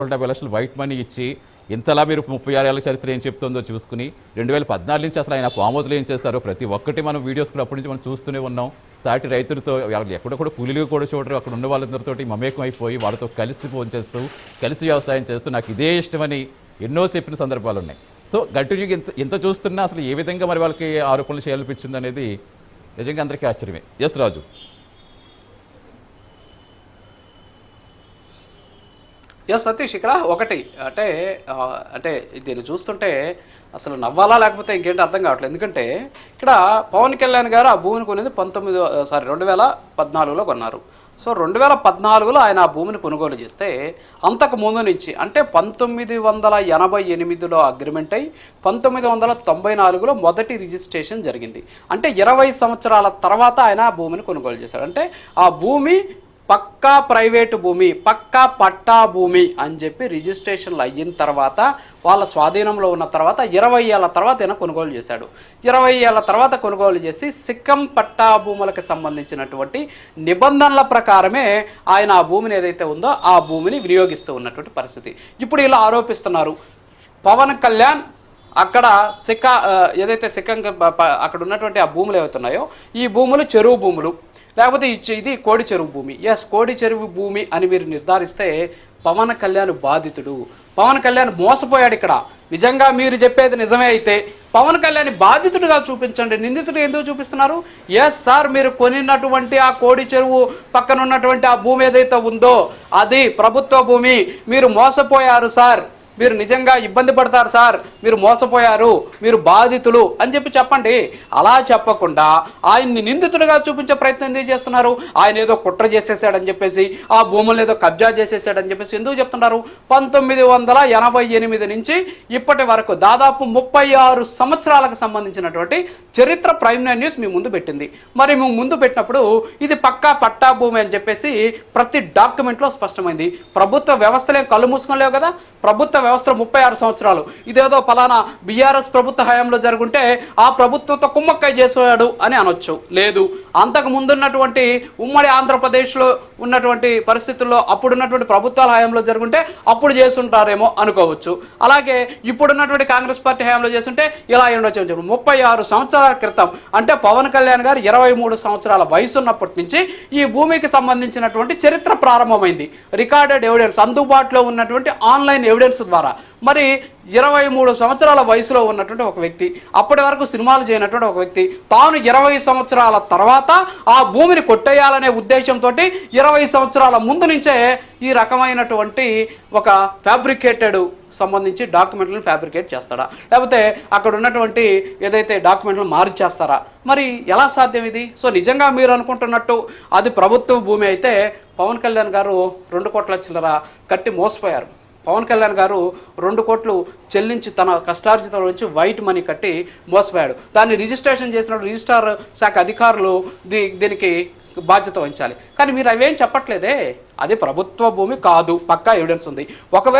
170 లక్షలు white money ఇచ్చి ఇంతలా మీరు 36 ఏళ్ల చరిత్ర ఏం చెప్తుందో చూసుకుని 2014 నుంచి అసలు ఆయన ఫామ్ హౌస్లో ఏం చేస్తారో ప్రతి ఒక్కటి మనం వీడియోస్ కూడా అప్పటి నుంచి మనం చూస్తూనే ఉన్నాం. సాటి రైతులతో ఎక్కడ కూడా కూలీలు కూడా చూడరు, అక్కడ ఉన్న వాళ్ళందరితో మమేకం అయిపోయి వాళ్ళతో కలిసి ఫోన్ చేస్తూ కలిసి వ్యవసాయం చేస్తూ నాకు ఇదే ఇష్టమని ఎన్నో చెప్పిన సందర్భాలు ఉన్నాయి. సో కంటిన్యూగా ఎంత చూస్తున్నా అసలు ఏ విధంగా మరి వాళ్ళకి ఆరోపణలు చేయాలనిపించింది అనేది నిజంగా అందరికీ ఆశ్చర్యమే. ఎస్ రాజు. ఎస్ సతీష్, ఇక్కడ ఒకటి అంటే దీన్ని చూస్తుంటే అసలు నవ్వాలా లేకపోతే ఇంకేంటి అర్థం కావట్లేదు. ఎందుకంటే ఇక్కడ పవన్ కళ్యాణ్ గారు ఆ భూమిని కొనేది 2014లో కొన్నారు. సో 2014లో ఆయన ఆ భూమిని కొనుగోలు చేస్తే అంతకు ముందు నుంచి అంటే 1988లో అగ్రిమెంట్ అయ్యి 1994లో మొదటి రిజిస్ట్రేషన్ జరిగింది. అంటే 20 సంవత్సరాల తర్వాత ఆయన ఆ భూమిని కొనుగోలు చేశాడు. అంటే ఆ భూమి పక్కా ప్రైవేటు భూమి, పక్కా పట్టా భూమి అని చెప్పి రిజిస్ట్రేషన్లు అయిన తర్వాత వాళ్ళ స్వాధీనంలో ఉన్న తర్వాత 20 ఏళ్ల తర్వాత ఆయన కొనుగోలు చేశాడు. 20 ఏళ్ల తర్వాత కొనుగోలు చేసి సిక్కం పట్టా భూములకు సంబంధించినటువంటి నిబంధనల ప్రకారమే ఆయన ఆ భూమిని ఏదైతే ఉందో ఆ భూమిని వినియోగిస్తూ ఉన్నటువంటి పరిస్థితి. ఇప్పుడు ఇలా ఆరోపిస్తున్నారు పవన్ కళ్యాణ్ అక్కడ ఏదైతే సిక్కం అక్కడ ఉన్నటువంటి ఆ భూములు ఏవైతున్నాయో ఈ భూములు చెరువు భూములు, లేకపోతే ఇది కోడి చెరువు భూమి. ఎస్, కోడి చెరువు భూమి అని మీరు నిర్ధారిస్తే పవన్ కళ్యాణ్ బాధితుడు. పవన్ కళ్యాణ్ మోసపోయాడు. ఇక్కడ నిజంగా మీరు చెప్పేది నిజమే అయితే పవన్ కళ్యాణ్ బాధితుడిగా చూపించండి, నిందితుడు ఎందుకు చూపిస్తున్నారు? ఎస్ సార్, మీరు కొనినటువంటి ఆ కోడి చెరువు పక్కన ఉన్నటువంటి ఆ భూమి ఏదైతే ఉందో అది ప్రభుత్వ భూమి, మీరు మోసపోయారు సార్, మీరు నిజంగా ఇబ్బంది పడతారు సార్, మీరు మోసపోయారు, మీరు బాధితులు అని చెప్పండి. అలా చెప్పకుండా ఆయన్ని నిందితుడిగా చూపించే ప్రయత్నం ఎందుకు చేస్తున్నారు? ఆయన ఏదో కుట్ర చేసేసాడని చెప్పేసి, ఆ భూములను ఏదో కబ్జా చేసేసాడని చెప్పేసి ఎందుకు చెప్తున్నారు? 1988 నుంచి ఇప్పటి వరకు దాదాపు 36 సంవత్సరాలకు సంబంధించినటువంటి చరిత్ర ప్రైమ్ నైన్ న్యూస్ మీ ముందు పెట్టింది. మరి మేము ముందు పెట్టినప్పుడు ఇది పక్కా పట్టా భూమి అని చెప్పేసి ప్రతి డాక్యుమెంట్లో స్పష్టమైంది. ప్రభుత్వ వ్యవస్థలే కళ్ళు మూసుకోలేవు కదా. ప్రభుత్వ వ్యవస్థ 36 సంవత్సరాలు, ఇదేదో ఫలానా బీఆర్ఎస్ ప్రభుత్వ హయాంలో జరుగుంటే ఆ ప్రభుత్వంతో కుమ్మక్కై చేసాడు అని అనొచ్చు. లేదు, అంతకు ముందున్నటువంటి ఉమ్మడి ఆంధ్రప్రదేశ్లో ఉన్నటువంటి పరిస్థితుల్లో అప్పుడున్నటువంటి ప్రభుత్వాల హయాంలో జరుగుంటే అప్పుడు చేస్తుంటారేమో అనుకోవచ్చు. అలాగే ఇప్పుడున్నటువంటి కాంగ్రెస్ పార్టీ హయాంలో చేస్తుంటే ఇలా ఉండొచ్చు. 36 సంవత్సరాల క్రితం అంటే పవన్ కళ్యాణ్ గారు 23 సంవత్సరాల వయసు ఉన్నప్పటి నుంచి ఈ భూమికి సంబంధించినటువంటి చరిత్ర ప్రారంభమైంది. రికార్డెడ్ ఎవిడెన్స్, అందుబాటులో ఉన్నటువంటి ఆన్లైన్ ఎవిడెన్స్ ద్వారా. మరి 23 సంవత్సరాల వయసులో ఉన్నటువంటి ఒక వ్యక్తి, అప్పటి వరకు సినిమాలు చేయనటువంటి ఒక వ్యక్తి, తాను 20 సంవత్సరాల తర్వాత ఆ భూమిని కొట్టేయాలనే ఉద్దేశంతో 20 సంవత్సరాల ముందు నుంచే ఈ రకమైనటువంటి ఒక ఫ్యాబ్రికేటెడ్ సంబంధించి డాక్యుమెంట్లను ఫ్యాబ్రికేట్ చేస్తాడా, లేకపోతే అక్కడ ఉన్నటువంటి ఏదైతే డాక్యుమెంట్లను మార్చేస్తారా? మరి ఎలా సాధ్యం ఇది? సో నిజంగా మీరు అనుకుంటున్నట్టు అది ప్రభుత్వ భూమి అయితే పవన్ కళ్యాణ్ గారు 2 కోట్ల చిల్లర కట్టి మోసపోయారు. పవన్ కళ్యాణ్ గారు 2 కోట్లు చెల్లించి తన కష్టార్జితం నుంచి వైట్ మనీ కట్టి మోసపోయాడు. దాన్ని రిజిస్ట్రేషన్ చేసినప్పుడు రిజిస్ట్రార్ శాఖ అధికారులు దీనికి బాధ్యత వహించాలి. కానీ మీరు అవేం చెప్పట్లేదే. అది ప్రభుత్వ భూమి కాదు, పక్కా ఎవిడెన్స్ ఉంది. ఒకవేళ